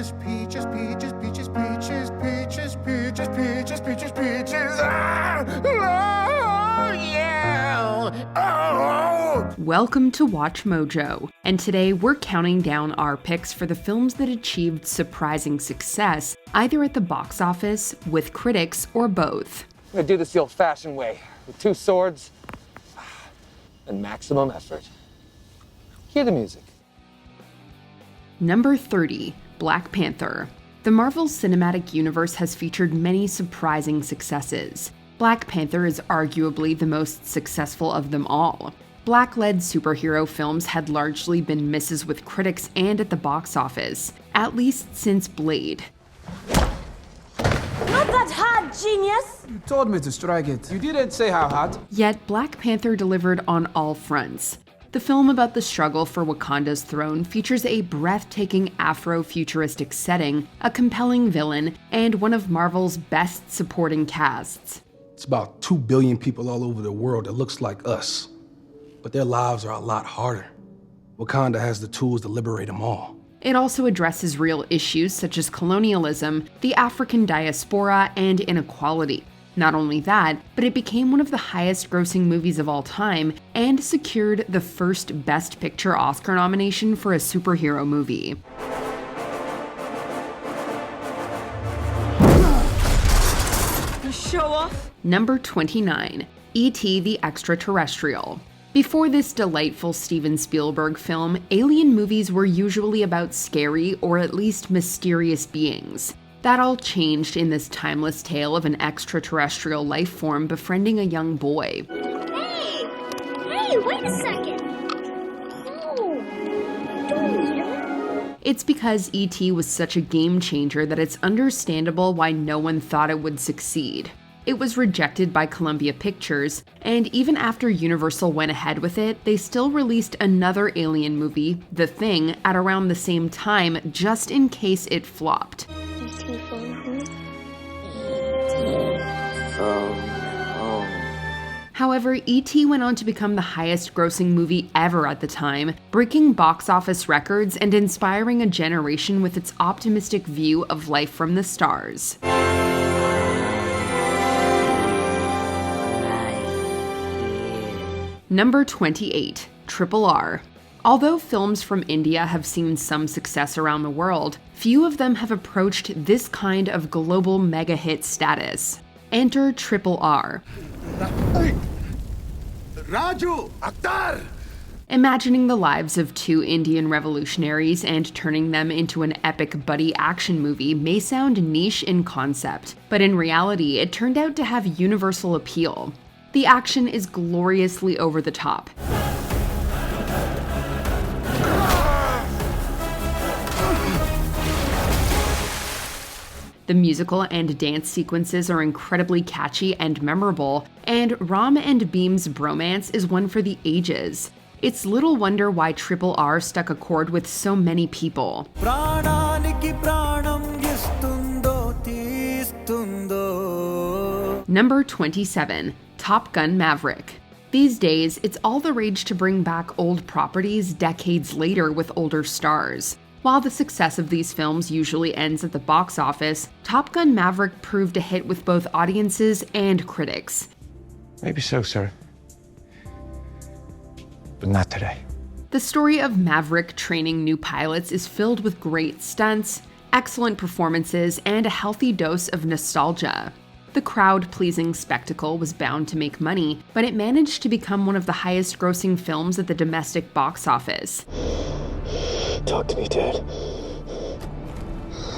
peaches, peaches, peaches, peaches, peaches, peaches, peaches, peaches, peaches, peaches. Ah! Oh, yeah! Oh! Welcome to Watch Mojo, and today we're counting down our picks for the films that achieved surprising success, either at the box office, with critics, or both. I'm gonna do this the old-fashioned way, with 2 swords and maximum effort. Hear the music. Number 30, Black Panther. The Marvel Cinematic Universe has featured many surprising successes. Black Panther is arguably the most successful of them all. Black-led superhero films had largely been misses with critics and at the box office, at least since Blade. Not that hard, genius! You told me to strike it. You didn't say how hard. Yet Black Panther delivered on all fronts. The film about the struggle for Wakanda's throne features a breathtaking Afro-futuristic setting, a compelling villain, and one of Marvel's best supporting casts. It's about 2 billion people all over the world that looks like us. But their lives are a lot harder. Wakanda has the tools to liberate them all. It also addresses real issues such as colonialism, the African diaspora, and inequality. Not only that, but it became one of the highest-grossing movies of all time and secured the first Best Picture Oscar nomination for a superhero movie. Show off? Number 29, E.T. the Extraterrestrial. Before this delightful Steven Spielberg film, alien movies were usually about scary or at least mysterious beings. That all changed in this timeless tale of an extraterrestrial life form befriending a young boy. Hey, wait a second! No, don't eat him. It's because E.T. was such a game changer that it's understandable why no one thought it would succeed. It was rejected by Columbia Pictures, and even after Universal went ahead with it, they still released another alien movie, The Thing, at around the same time, just in case it flopped. However, E.T. went on to become the highest-grossing movie ever at the time, breaking box office records and inspiring a generation with its optimistic view of life from the stars. Number 28, RRR. Although films from India have seen some success around the world, few of them have approached this kind of global mega-hit status. Enter RRR. Raju! Akhtar! Imagining the lives of 2 Indian revolutionaries and turning them into an epic buddy action movie may sound niche in concept, but in reality, it turned out to have universal appeal. The action is gloriously over the top. The musical and dance sequences are incredibly catchy and memorable, and Ram and Beam's bromance is one for the ages. It's little wonder why RRR stuck a chord with so many people. Number 27, Top Gun Maverick. These days, it's all the rage to bring back old properties decades later with older stars. While the success of these films usually ends at the box office, Top Gun Maverick proved a hit with both audiences and critics. Maybe so, sir. But not today. The story of Maverick training new pilots is filled with great stunts, excellent performances, and a healthy dose of nostalgia. The crowd-pleasing spectacle was bound to make money, but it managed to become one of the highest-grossing films at the domestic box office. Talk to me, Dad.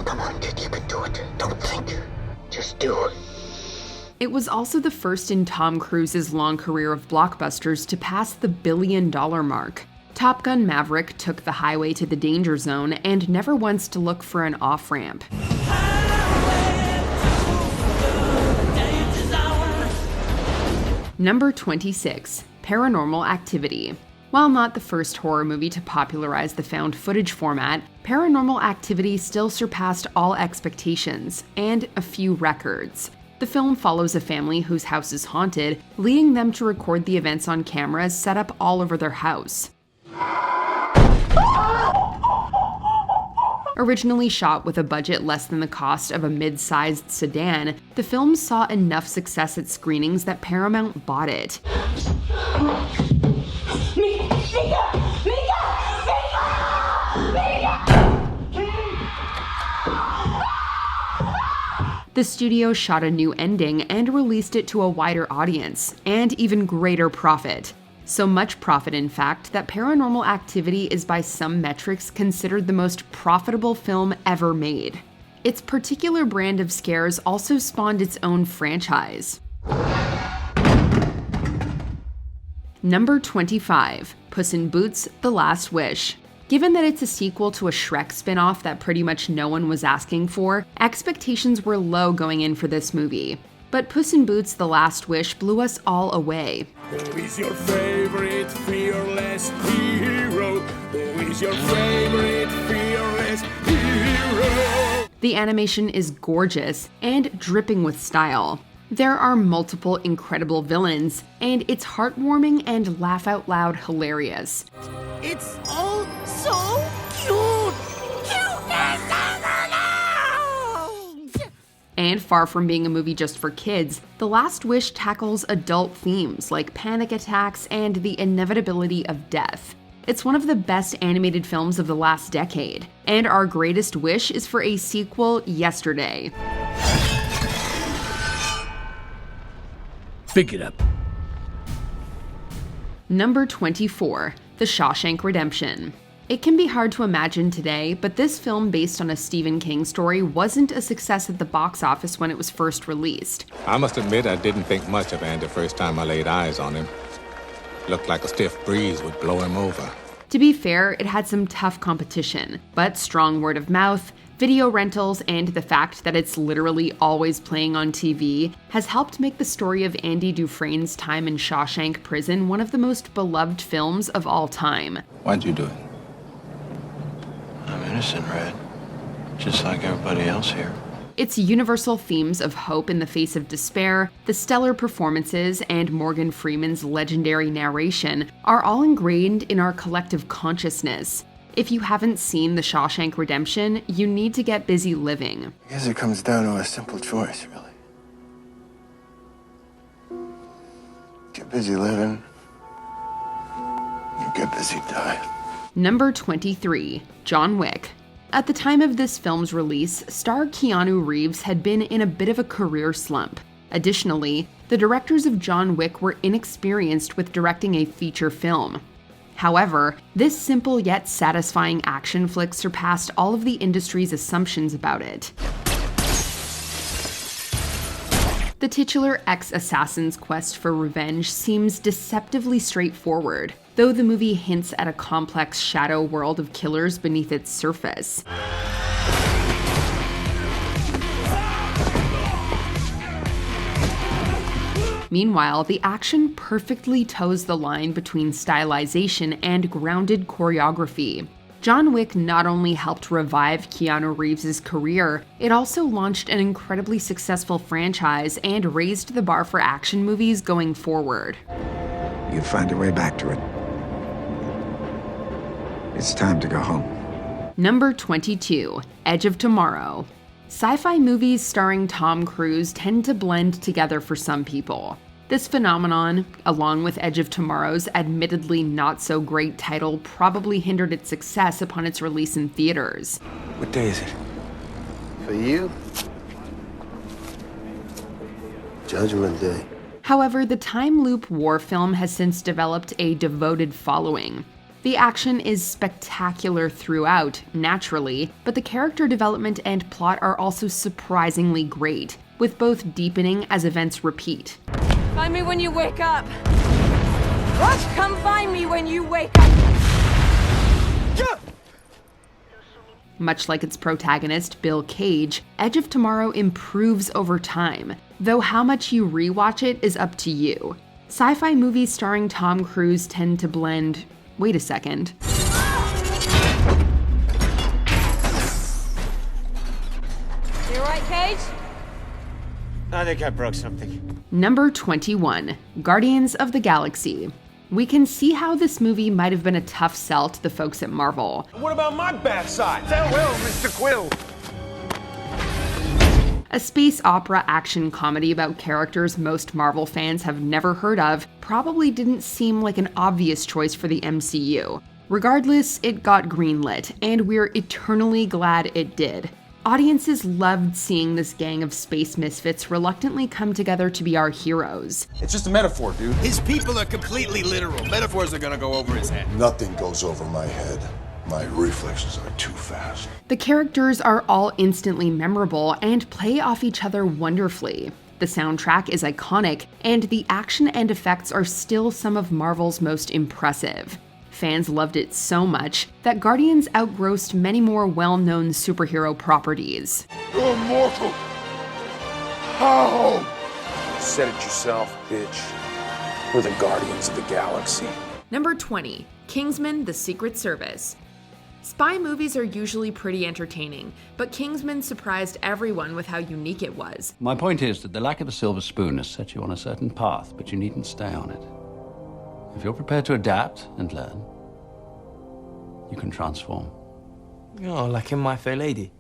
Come on, kid, you can do it. Don't think. Just do it. It was also the first in Tom Cruise's long career of blockbusters to pass the $1 billion mark. Top Gun Maverick took the highway to the danger zone and never once to look for an off-ramp. Number 26, Paranormal Activity. While not the first horror movie to popularize the found footage format, Paranormal Activity still surpassed all expectations, and a few records. The film follows a family whose house is haunted, leading them to record the events on cameras set up all over their house. Originally shot with a budget less than the cost of a mid-sized sedan, the film saw enough success at screenings that Paramount bought it. The studio shot a new ending and released it to a wider audience, and even greater profit. So much profit, in fact, that Paranormal Activity is by some metrics considered the most profitable film ever made. Its particular brand of scares also spawned its own franchise. Number 25, Puss in Boots: The Last Wish. Given that it's a sequel to a Shrek spin-off that pretty much no one was asking for, expectations were low going in for this movie. But Puss in Boots: The Last Wish blew us all away. Who is your favorite fearless hero? Who is your favorite fearless hero? The animation is gorgeous and dripping with style. There are multiple incredible villains, and it's heartwarming and laugh-out-loud hilarious. It's all so cute! And far from being a movie just for kids, The Last Wish tackles adult themes like panic attacks and the inevitability of death. It's one of the best animated films of the last decade, and our greatest wish is for a sequel yesterday. Pick it up. Number 24, The Shawshank Redemption. It can be hard to imagine today, but this film based on a Stephen King story wasn't a success at the box office when it was first released. I must admit I didn't think much of Andy the first time I laid eyes on him. Looked like a stiff breeze would blow him over. To be fair, it had some tough competition, but strong word of mouth, video rentals, and the fact that it's literally always playing on TV has helped make the story of Andy Dufresne's time in Shawshank Prison one of the most beloved films of all time. Why'd you do it? I'm innocent, Red. Just like everybody else here. Its universal themes of hope in the face of despair, the stellar performances, and Morgan Freeman's legendary narration are all ingrained in our collective consciousness. If you haven't seen The Shawshank Redemption, you need to get busy living. I guess it comes down to a simple choice, really. Get busy living, or get busy dying. Number 23, John Wick. At the time of this film's release, star Keanu Reeves had been in a bit of a career slump. Additionally, the directors of John Wick were inexperienced with directing a feature film. However, this simple yet satisfying action flick surpassed all of the industry's assumptions about it. The titular ex-assassin's quest for revenge seems deceptively straightforward, though the movie hints at a complex shadow world of killers beneath its surface. Meanwhile, the action perfectly toes the line between stylization and grounded choreography. John Wick not only helped revive Keanu Reeves' career, it also launched an incredibly successful franchise and raised the bar for action movies going forward. You'd find a way back to it. It's time to go home. Number 22, Edge of Tomorrow. Sci-fi movies starring Tom Cruise tend to blend together for some people. This phenomenon, along with Edge of Tomorrow's admittedly not-so-great title, probably hindered its success upon its release in theaters. What day is it? For you? Judgment Day. However, the time loop war film has since developed a devoted following. The action is spectacular throughout, naturally, but the character development and plot are also surprisingly great, with both deepening as events repeat. Find me when you wake up. What? Come find me when you wake up. Yeah. Much like its protagonist, Bill Cage, Edge of Tomorrow improves over time, though how much you rewatch it is up to you. Sci-fi movies starring Tom Cruise tend to blend... Wait a second. You alright, Cage? I think I broke something. Number 21, Guardians of the Galaxy. We can see how this movie might have been a tough sell to the folks at Marvel. What about my bad side? Farewell, Mr. Quill. A space opera action comedy about characters most Marvel fans have never heard of probably didn't seem like an obvious choice for the MCU. Regardless, it got greenlit, and we're eternally glad it did. Audiences loved seeing this gang of space misfits reluctantly come together to be our heroes. It's just a metaphor, dude. His people are completely literal. Metaphors are gonna go over his head. Nothing goes over my head. My reflexes are too fast. The characters are all instantly memorable and play off each other wonderfully. The soundtrack is iconic, and the action and effects are still some of Marvel's most impressive. Fans loved it so much that Guardians outgrossed many more well-known superhero properties. You're immortal! How? You said it yourself, bitch. We're the Guardians of the Galaxy. Number 20, Kingsman: The Secret Service. Spy movies are usually pretty entertaining, but Kingsman surprised everyone with how unique it was. My point is that the lack of a silver spoon has set you on a certain path, but you needn't stay on it. If you're prepared to adapt and learn, you can transform. Oh, like in My Fair Lady.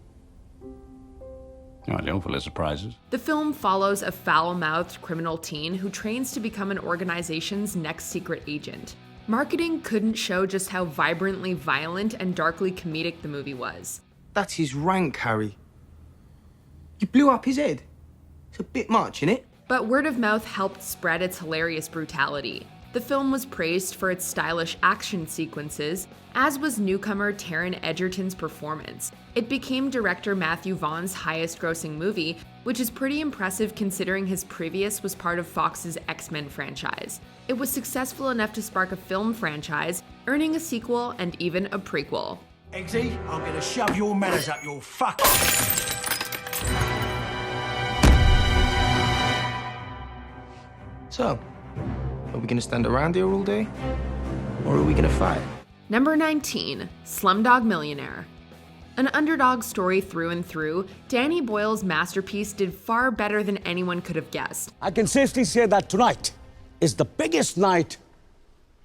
Oh, you're full of surprises. The film follows a foul-mouthed criminal teen who trains to become an organization's next secret agent. Marketing couldn't show just how vibrantly violent and darkly comedic the movie was. That's his rank, Harry. You blew up his head. It's a bit much, innit? But word of mouth helped spread its hilarious brutality. The film was praised for its stylish action sequences, as was newcomer Taron Egerton's performance. It became director Matthew Vaughn's highest-grossing movie, which is pretty impressive considering his previous was part of Fox's X-Men franchise. It was successful enough to spark a film franchise, earning a sequel and even a prequel. Eggsy, I'm gonna shove your manners up your fuck. So, are we gonna stand around here all day? Or are we gonna fight? Number 19, Slumdog Millionaire. An underdog story through and through, Danny Boyle's masterpiece did far better than anyone could have guessed. I can safely say that tonight is the biggest night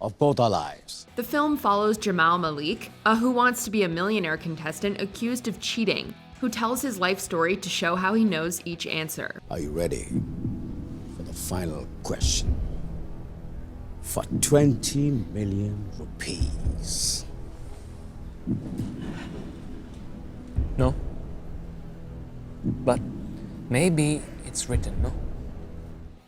of both our lives. The film follows Jamal Malik, a Who Wants to Be a Millionaire contestant accused of cheating, who tells his life story to show how he knows each answer. Are you ready for the final question? For 20 million rupees. No. But maybe it's written, no?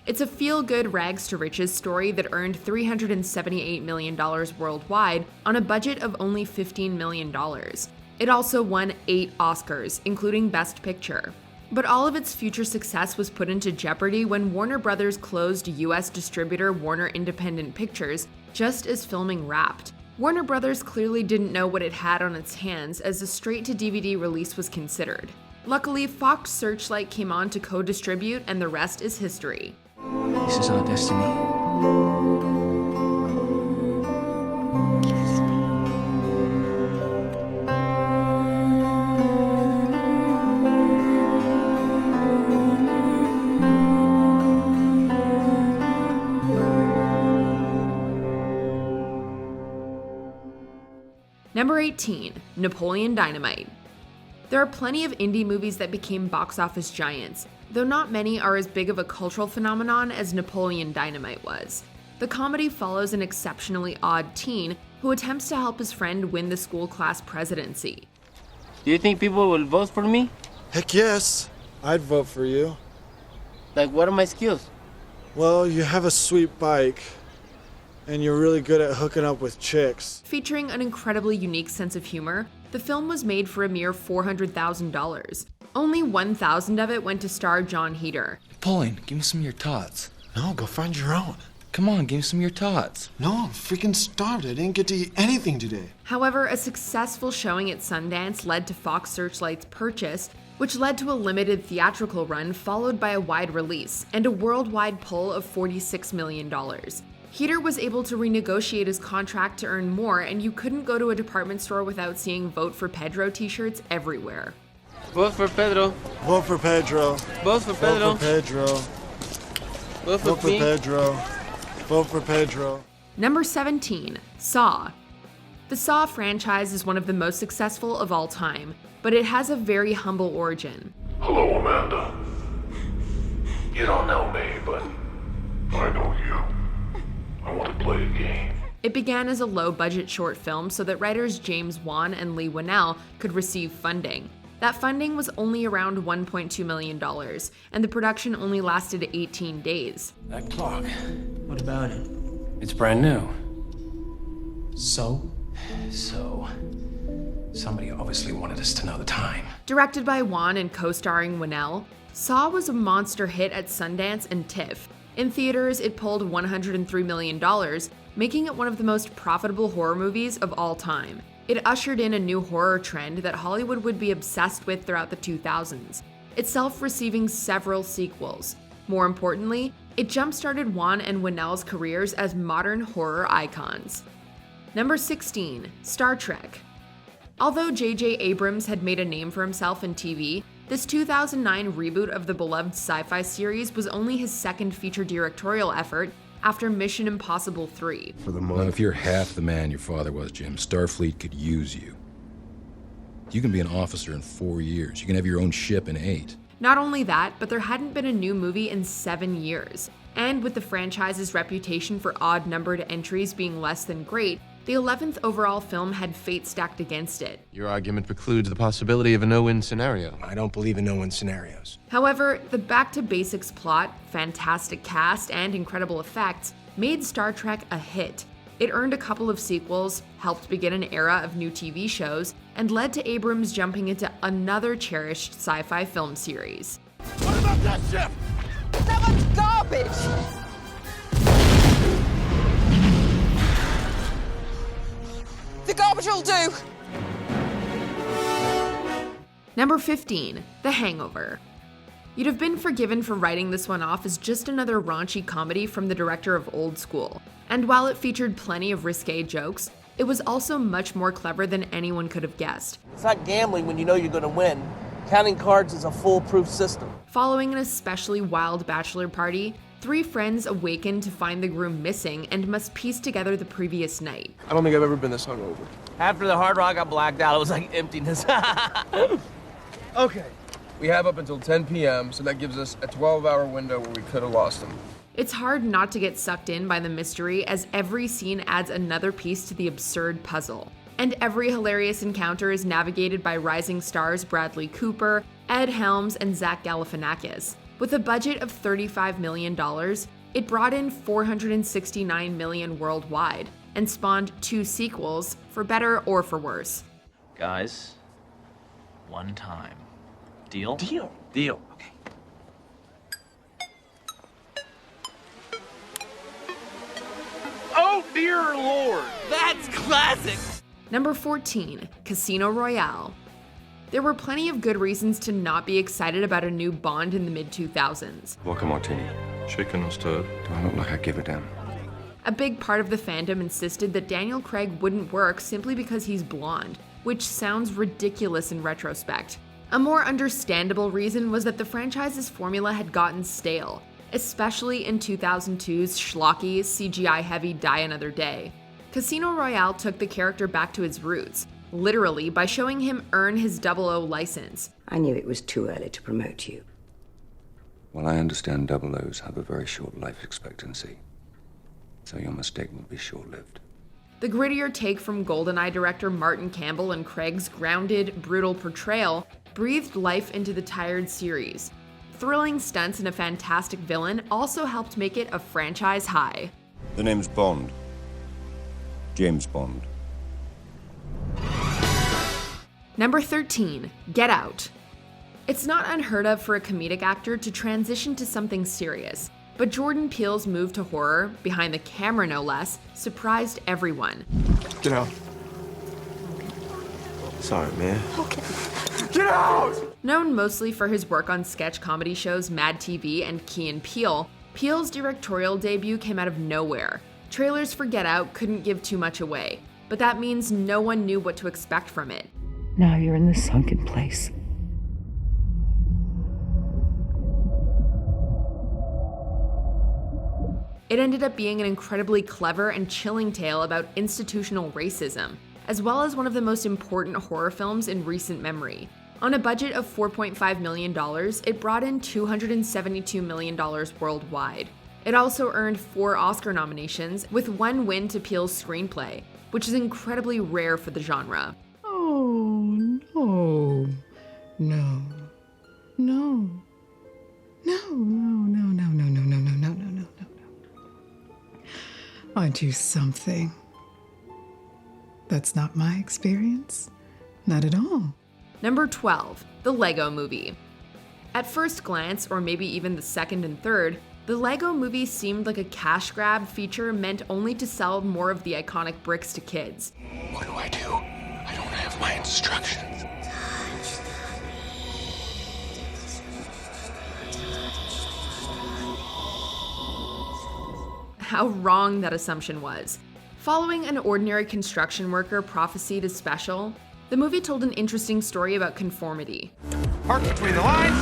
It's a feel-good rags-to-riches story that earned $378 million worldwide on a budget of only $15 million. It also won 8 Oscars, including Best Picture. But all of its future success was put into jeopardy when Warner Brothers closed US distributor Warner Independent Pictures just as filming wrapped. Warner Brothers clearly didn't know what it had on its hands as a straight-to-DVD release was considered. Luckily, Fox Searchlight came on to co-distribute, and the rest is history. This is our destiny. Number 18, Napoleon Dynamite. There are plenty of indie movies that became box office giants, though not many are as big of a cultural phenomenon as Napoleon Dynamite was. The comedy follows an exceptionally odd teen who attempts to help his friend win the school class presidency. Do you think people will vote for me? Heck yes, I'd vote for you. Like, what are my skills? Well, you have a sweet bike, and you're really good at hooking up with chicks. Featuring an incredibly unique sense of humor, the film was made for a mere $400,000. Only $1,000 of it went to star John Heder. Napoleon, give me some of your tots. No, go find your own. Come on, give me some of your tots. No, I'm freaking starved. I didn't get to eat anything today. However, a successful showing at Sundance led to Fox Searchlight's purchase, which led to a limited theatrical run followed by a wide release and a worldwide pull of $46 million. Heder was able to renegotiate his contract to earn more, and you couldn't go to a department store without seeing Vote for Pedro t-shirts everywhere. Vote for Pedro. Vote for Pedro. Vote for Pedro. Vote for Pedro. Vote for Pedro. Vote for Pedro. Number 17, Saw. The Saw franchise is one of the most successful of all time, but it has a very humble origin. Hello, Amanda. You don't know me, but I know you. I want to play a game. It began as a low-budget short film so that writers James Wan and Leigh Whannell could receive funding. That funding was only around $1.2 million, and the production only lasted 18 days. That clock. What about it? It's brand new. So, somebody obviously wanted us to know the time. Directed by Wan and co-starring Whannell, Saw was a monster hit at Sundance and TIFF. In theaters, it pulled $103 million, making it one of the most profitable horror movies of all time. It ushered in a new horror trend that Hollywood would be obsessed with throughout the 2000s, itself receiving several sequels. More importantly, it jump-started Wan and Whannell's careers as modern horror icons. Number 16, Star Trek. Although J.J. Abrams had made a name for himself in TV, this 2009 reboot of the beloved sci-fi series was only his second feature directorial effort after Mission Impossible 3. Well, if you're half the man your father was, Jim, Starfleet could use you. You can be an officer in 4 years. You can have your own ship in 8. Not only that, but there hadn't been a new movie in 7 years. And with the franchise's reputation for odd-numbered entries being less than great, the 11th overall film had fate stacked against it. Your argument precludes the possibility of a no-win scenario. I don't believe in no-win scenarios. However, the back-to-basics plot, fantastic cast, and incredible effects made Star Trek a hit. It earned a couple of sequels, helped begin an era of new TV shows, and led to Abrams jumping into another cherished sci-fi film series. What about that ship? That one's garbage! The garbage will do! Number 15, The Hangover. You'd have been forgiven for writing this one off as just another raunchy comedy from the director of Old School. And while it featured plenty of risque jokes, it was also much more clever than anyone could have guessed. It's not gambling when you know you're going to win. Counting cards is a foolproof system. Following an especially wild bachelor party, 3 friends awaken to find the groom missing and must piece together the previous night. I don't think I've ever been this hungover. After the Hard Rock, I blacked out. It was like emptiness. Okay. We have up until 10 p.m., so that gives us a 12-hour window where we could have lost him. It's hard not to get sucked in by the mystery, as every scene adds another piece to the absurd puzzle. And every hilarious encounter is navigated by rising stars Bradley Cooper, Ed Helms, and Zach Galifianakis. With a budget of $35 million, it brought in $469 million worldwide, and spawned 2 sequels, for better or for worse. Guys, one time. Deal? Deal. Deal. Okay. Oh, dear Lord. That's classic. Number 14, Casino Royale. There were plenty of good reasons to not be excited about a new Bond in the mid-2000s. Vodka martini. Shaken or stirred? Do I look like I give a damn? A big part of the fandom insisted that Daniel Craig wouldn't work simply because he's blonde, which sounds ridiculous in retrospect. A more understandable reason was that the franchise's formula had gotten stale, especially in 2002's schlocky, CGI-heavy Die Another Day. Casino Royale took the character back to his roots, literally by showing him earn his 00 license. I knew it was too early to promote you. Well, I understand 00s have a very short life expectancy, so your mistake will be short-lived. The grittier take from GoldenEye director Martin Campbell and Craig's grounded, brutal portrayal breathed life into the tired series. Thrilling stunts and a fantastic villain also helped make it a franchise high. The name's Bond. James Bond. Number 13, Get Out. It's not unheard of for a comedic actor to transition to something serious, but Jordan Peele's move to horror, behind the camera no less, surprised everyone. Get out. Sorry, man. Okay. Get out! Known mostly for his work on sketch comedy shows Mad TV and Key & Peele, Peele's directorial debut came out of nowhere. Trailers for Get Out couldn't give too much away, but that means no one knew what to expect from it. Now you're in the sunken place. It ended up being an incredibly clever and chilling tale about institutional racism, as well as one of the most important horror films in recent memory. On a budget of $4.5 million, it brought in $272 million worldwide. It also earned 4 Oscar nominations, with 1 win to Peele's screenplay, which is incredibly rare for the genre. Oh, no. No. No. No, no, no, no, no, no, no, no, no, no, no, no. I do something. That's not my experience. Not at all. Number 12, The Lego Movie. At first glance, or maybe even the second and third, the Lego Movie seemed like a cash grab feature meant only to sell more of the iconic bricks to kids. What do? I don't have my instructions. How wrong that assumption was. Following an ordinary construction worker prophesied as special, the movie told an interesting story about conformity. Park between the lines.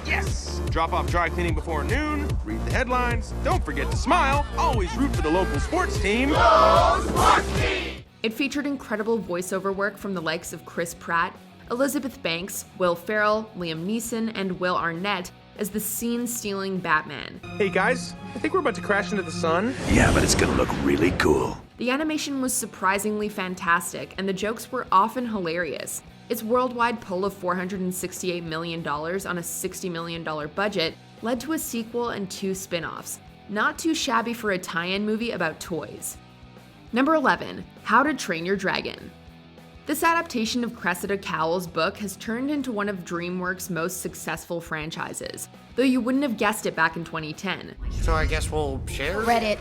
Yes! Drop off dry cleaning before noon. Read the headlines. Don't forget to smile. Always root for the local sports team. Go sports team! It featured incredible voiceover work from the likes of Chris Pratt, Elizabeth Banks, Will Ferrell, Liam Neeson, and Will Arnett as the scene-stealing Batman. Hey guys, I think we're about to crash into the sun. Yeah, but it's gonna look really cool. The animation was surprisingly fantastic, and the jokes were often hilarious. Its worldwide pull of $468 million on a $60 million budget led to a sequel and 2 spin-offs. Not too shabby for a tie-in movie about toys. Number 11, How to Train Your Dragon. This adaptation of Cressida Cowell's book has turned into one of DreamWorks' most successful franchises, though you wouldn't have guessed it back in 2010. So I guess we'll share? Reddit.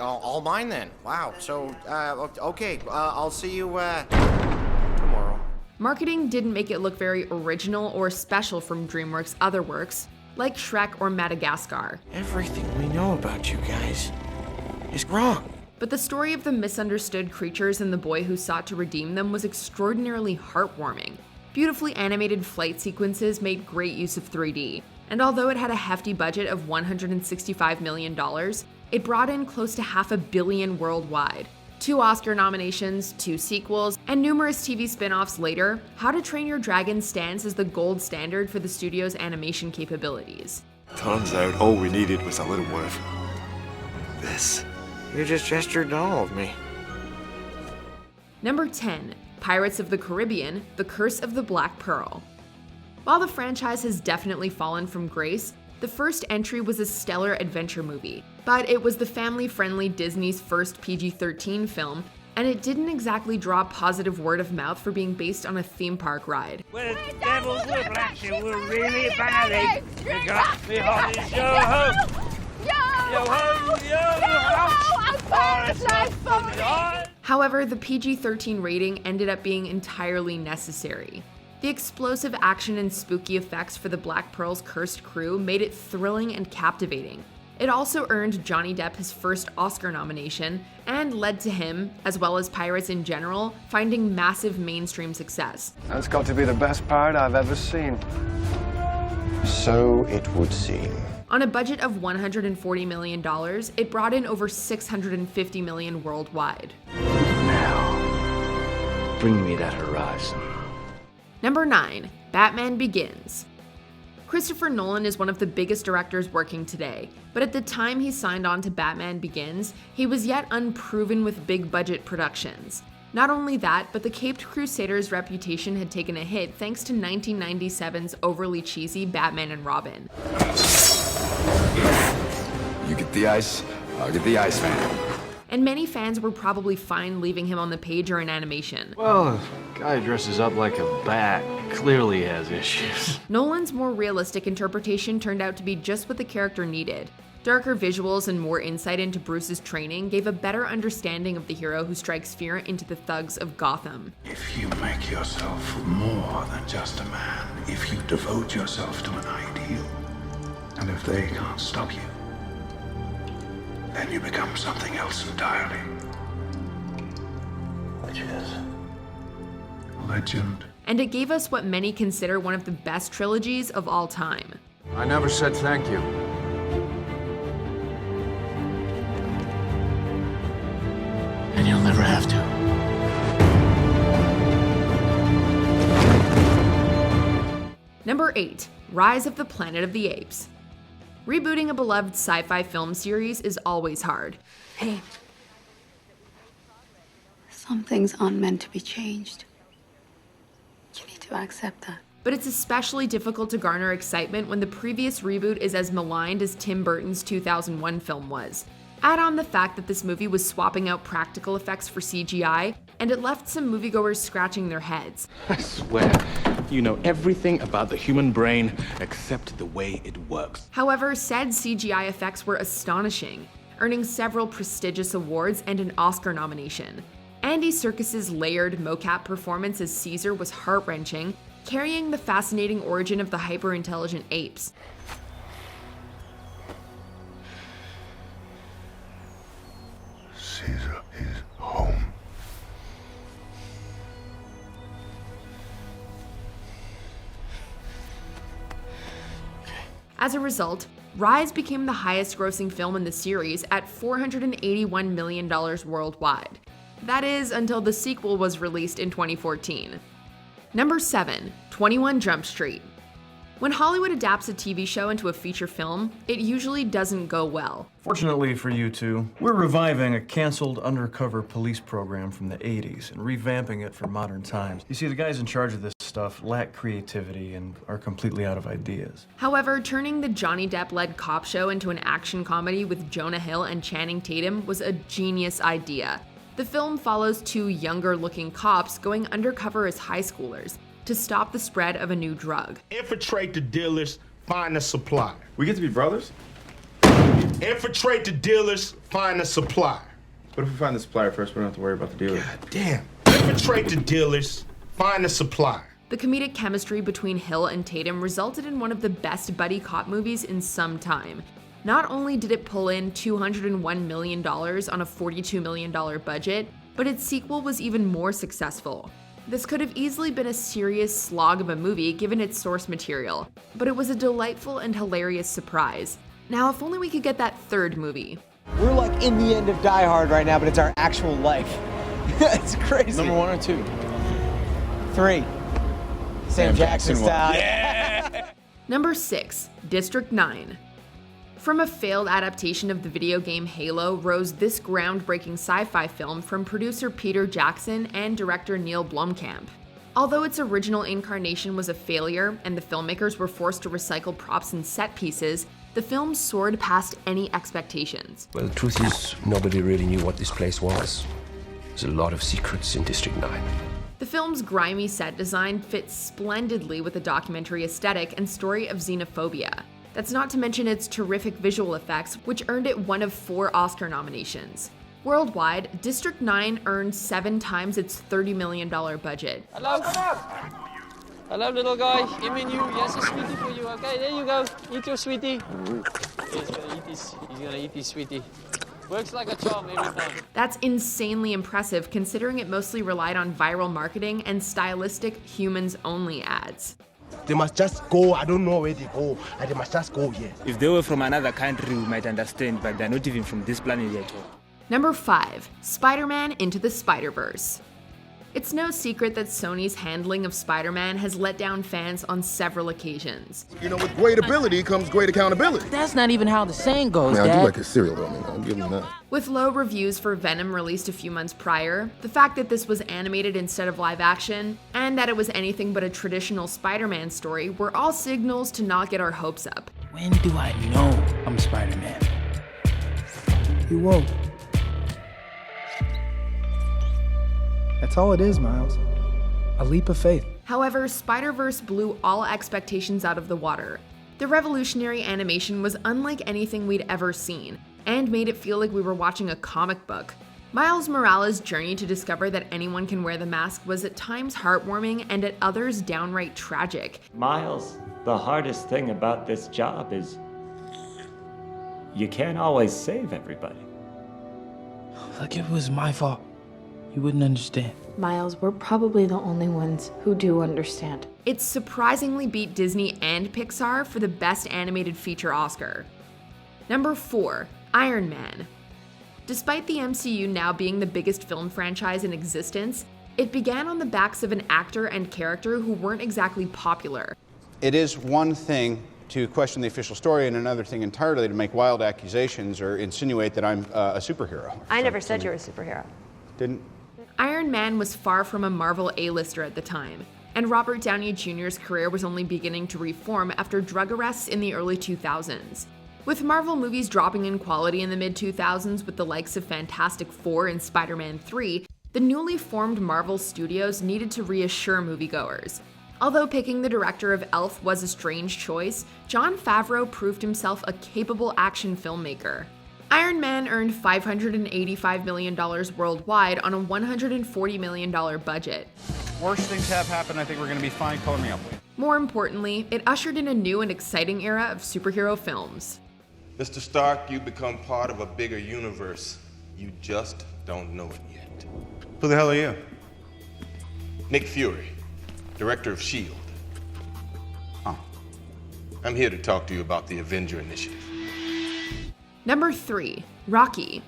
All mine then. Wow. So, okay. I'll see you, tomorrow. Marketing didn't make it look very original or special from DreamWorks' other works, like Shrek or Madagascar. Everything we know about you guys is wrong. But the story of the misunderstood creatures and the boy who sought to redeem them was extraordinarily heartwarming. Beautifully animated flight sequences made great use of 3D, and although it had a hefty budget of $165 million, it brought in close to $500 million worldwide. 2 Oscar nominations, 2 sequels, and numerous TV spin-offs later, How to Train Your Dragon stands as the gold standard for the studio's animation capabilities. Turns out all we needed was a little more of this. You just gestured to all of me. Number 10, Pirates of the Caribbean, The Curse of the Black Pearl. While the franchise has definitely fallen from grace, the first entry was a stellar adventure movie, but it was the family-friendly Disney's first PG-13 film, and it didn't exactly draw positive word of mouth for being based on a theme park ride. Well, the devils were black, they were really bad. They got me hot as yo-ho! However, the PG-13 rating ended up being entirely necessary. The explosive action and spooky effects for the Black Pearl's cursed crew made it thrilling and captivating. It also earned Johnny Depp his first Oscar nomination and led to him, as well as pirates in general, finding massive mainstream success. That's got to be the best pirate I've ever seen. So it would seem. On a budget of $140 million, it brought in over $650 million worldwide. Now, bring me that horizon. Number 9, Batman Begins. Christopher Nolan is one of the biggest directors working today, but at the time he signed on to Batman Begins, he was yet unproven with big budget productions. Not only that, but the Caped Crusader's reputation had taken a hit thanks to 1997's overly cheesy Batman and Robin. You get the ice, I'll get the ice man. And many fans were probably fine leaving him on the page or in animation. Well, a guy dresses up like a bat clearly has issues. Nolan's more realistic interpretation turned out to be just what the character needed. Darker visuals and more insight into Bruce's training gave a better understanding of the hero who strikes fear into the thugs of Gotham. If you make yourself more than just a man, if you devote yourself to an ideal, and if they can't stop you, then you become something else entirely. Which is legend. And it gave us what many consider one of the best trilogies of all time. I never said thank you. And you'll never have to. Number 8. Rise of the Planet of the Apes. Rebooting a beloved sci-fi film series is always hard. Hey. Some things aren't meant to be changed. You need to accept that. But it's especially difficult to garner excitement when the previous reboot is as maligned as Tim Burton's 2001 film was. Add on the fact that this movie was swapping out practical effects for CGI, and it left some moviegoers scratching their heads. I swear, you know everything about the human brain except the way it works. However, said CGI effects were astonishing, earning several prestigious awards and an Oscar nomination. Andy Serkis's layered mocap performance as Caesar was heart-wrenching, carrying the fascinating origin of the hyper-intelligent apes. Caesar is home. As a result, Rise became the highest-grossing film in the series at $481 million worldwide. That is, until the sequel was released in 2014. Number 7. 21 Jump Street. When Hollywood adapts a TV show into a feature film, it usually doesn't go well. Fortunately for you two, we're reviving a canceled undercover police program from the 80s and revamping it for modern times. You see, the guys in charge of this stuff lack creativity and are completely out of ideas. However, turning the Johnny Depp-led cop show into an action comedy with Jonah Hill and Channing Tatum was a genius idea. The film follows two younger-looking cops going undercover as high schoolers to stop the spread of a new drug. Infiltrate the dealers, find the supply. We get to be brothers? Infiltrate the dealers, find the supply. What if we find the supplier first? We don't have to worry about the dealer. God damn. Infiltrate the dealers, find the supply. The comedic chemistry between Hill and Tatum resulted in one of the best buddy cop movies in some time. Not only did it pull in $201 million on a $42 million budget, but its sequel was even more successful. This could have easily been a serious slog of a movie given its source material, but it was a delightful and hilarious surprise. Now, if only we could get that third movie. We're like in the end of Die Hard right now, but it's our actual life. It's crazy. Number 1 or 2? 3. Sam Jackson style. Yeah. Number 6. District 9. From a failed adaptation of the video game Halo rose this groundbreaking sci-fi film from producer Peter Jackson and director Neil Blomkamp. Although its original incarnation was a failure and the filmmakers were forced to recycle props and set pieces, the film soared past any expectations. Well, the truth is, nobody really knew what this place was. There's a lot of secrets in District 9. The film's grimy set design fits splendidly with the documentary aesthetic and story of xenophobia. That's not to mention its terrific visual effects, which earned it one of 4 Oscar nominations. Worldwide, District 9 earned 7 times its $30 million budget. Hello? Hello, little guy. Give me you. Yes, a sweetie for you. Okay, there you go. Eat your sweetie. He's gonna eat this. He's gonna eat this sweetie. Works like a charm every time. That's insanely impressive considering it mostly relied on viral marketing and stylistic humans-only ads. They must just go. I don't know where they go, and they must just go here. If they were from another country, we might understand, but they're not even from this planet at all. Number 5. Spider-Man Into the Spider-Verse. It's no secret that Sony's handling of Spider-Man has let down fans on several occasions. You know, with great ability comes great accountability. That's not even how the saying goes, Man, I Dad. do like his cereal, though. I mean, I'll give him that. With low reviews for Venom released a few months prior, the fact that this was animated instead of live action, and that it was anything but a traditional Spider-Man story were all signals to not get our hopes up. When do I know I'm Spider-Man? You won't. That's all it is, Miles. A leap of faith. However, Spider-Verse blew all expectations out of the water. The revolutionary animation was unlike anything we'd ever seen, and made it feel like we were watching a comic book. Miles Morales' journey to discover that anyone can wear the mask was at times heartwarming and at others downright tragic. Miles, the hardest thing about this job is you can't always save everybody. Look, if it was my fault, you wouldn't understand. Miles, we're probably the only ones who do understand. It surprisingly beat Disney and Pixar for the Best Animated Feature Oscar. Number 4. Iron Man. Despite the MCU now being the biggest film franchise in existence, it began on the backs of an actor and character who weren't exactly popular. It is one thing to question the official story and another thing entirely to make wild accusations or insinuate that I'm a superhero. I never said you were a superhero. Didn't? Iron Man was far from a Marvel A-lister at the time, and Robert Downey Jr.'s career was only beginning to reform after drug arrests in the early 2000s. With Marvel movies dropping in quality in the mid-2000s with the likes of Fantastic Four and Spider-Man 3, the newly formed Marvel Studios needed to reassure moviegoers. Although picking the director of Elf was a strange choice, Jon Favreau proved himself a capable action filmmaker. Iron Man earned $585 million worldwide on a $140 million budget. Worst things have happened. I think we're going to be fine. Color me up. More importantly, it ushered in a new and exciting era of superhero films. Mr. Stark, you become part of a bigger universe. You just don't know it yet. Who the hell are you? Nick Fury, director of S.H.I.E.L.D. I'm here to talk to you about the Avenger Initiative. Number 3. Rocky.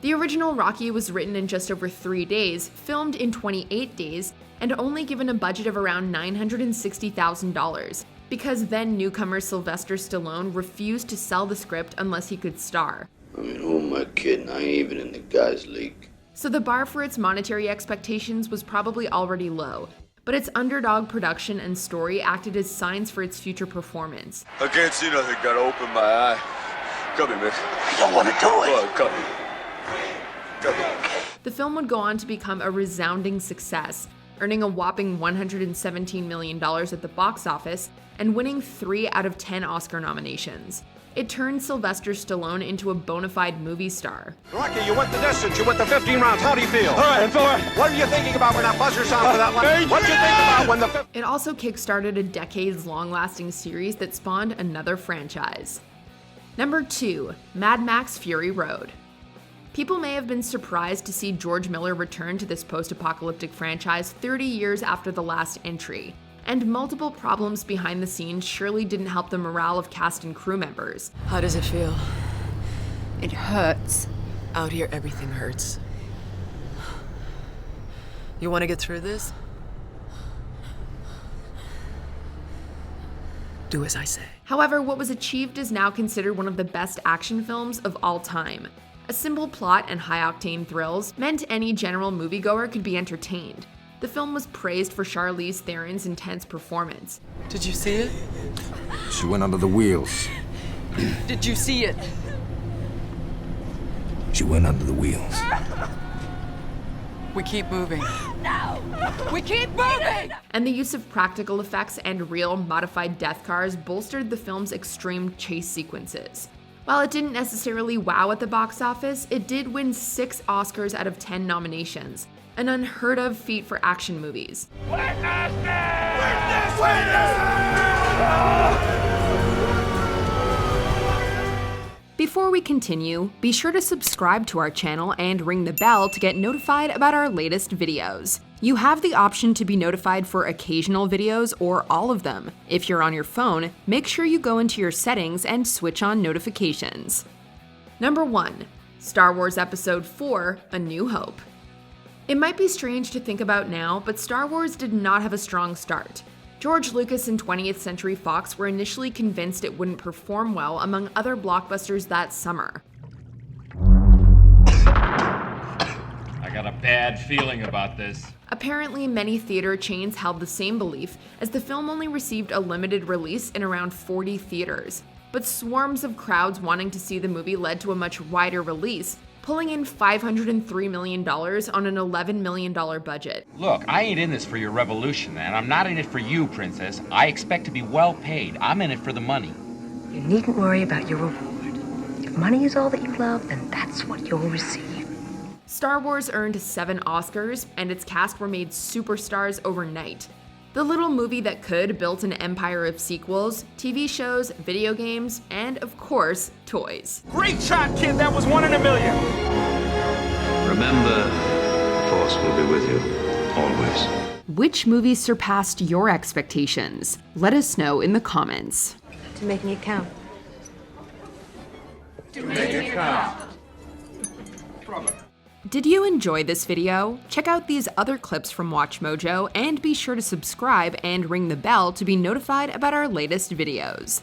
The original Rocky was written in just over 3 days, filmed in 28 days, and only given a budget of around $960,000, because then newcomer Sylvester Stallone refused to sell the script unless he could star. I mean, who am I kidding? I ain't even in the guys' league. So the bar for its monetary expectations was probably already low, but its underdog production and story acted as signs for its future performance. I can't see nothing, gotta open my eye. Come here, man. I don't want to do it. Come here. Come here. The film would go on to become a resounding success, earning a whopping $117 million at the box office and winning 3 out of 10 Oscar nominations. It turned Sylvester Stallone into a bona fide movie star. Rocky, you went the distance. You went the 15 rounds. How do you feel? All right, Thor. What are you thinking about when that buzzer sounds for that one? What do you think about when the... It also kickstarted a decades-long lasting series that spawned another franchise. Number 2. Mad Max Fury Road. People may have been surprised to see George Miller return to this post-apocalyptic franchise 30 years after the last entry, and multiple problems behind the scenes surely didn't help the morale of cast and crew members. How does it feel? It hurts. Out here, everything hurts. You want to get through this? Do as I say. However, what was achieved is now considered one of the best action films of all time. A simple plot and high-octane thrills meant any general moviegoer could be entertained. The film was praised for Charlize Theron's intense performance. Did you see it? She went under the wheels. Did you see it? She went under the wheels. We keep moving. No! We keep moving! And the use of practical effects and real modified death cars bolstered the film's extreme chase sequences. While it didn't necessarily wow at the box office, it did win 6 Oscars out of 10 nominations, an unheard of feat for action movies. Before we continue, be sure to subscribe to our channel and ring the bell to get notified about our latest videos. You have the option to be notified for occasional videos or all of them. If you're on your phone, make sure you go into your settings and switch on notifications. Number 1. Star Wars Episode 4: A New Hope. It might be strange to think about now, but Star Wars did not have a strong start. George Lucas and 20th Century Fox were initially convinced it wouldn't perform well among other blockbusters that summer. I got a bad feeling about this. Apparently, many theater chains held the same belief, as the film only received a limited release in around 40 theaters. But swarms of crowds wanting to see the movie led to a much wider release, pulling in $503 million on an $11 million budget. Look, I ain't in this for your revolution, and I'm not in it for you, Princess. I expect to be well paid. I'm in it for the money. You needn't worry about your reward. If money is all that you love, then that's what you'll receive. Star Wars earned 7 Oscars, and its cast were made superstars overnight. The little movie that could built an empire of sequels, TV shows, video games, and, of course, toys. Great shot, kid! That was 1 in a million! Remember, the Force will be with you, always. Which movie surpassed your expectations? Let us know in the comments. To making it count. To make it count. problem. Did you enjoy this video? Check out these other clips from WatchMojo and be sure to subscribe and ring the bell to be notified about our latest videos.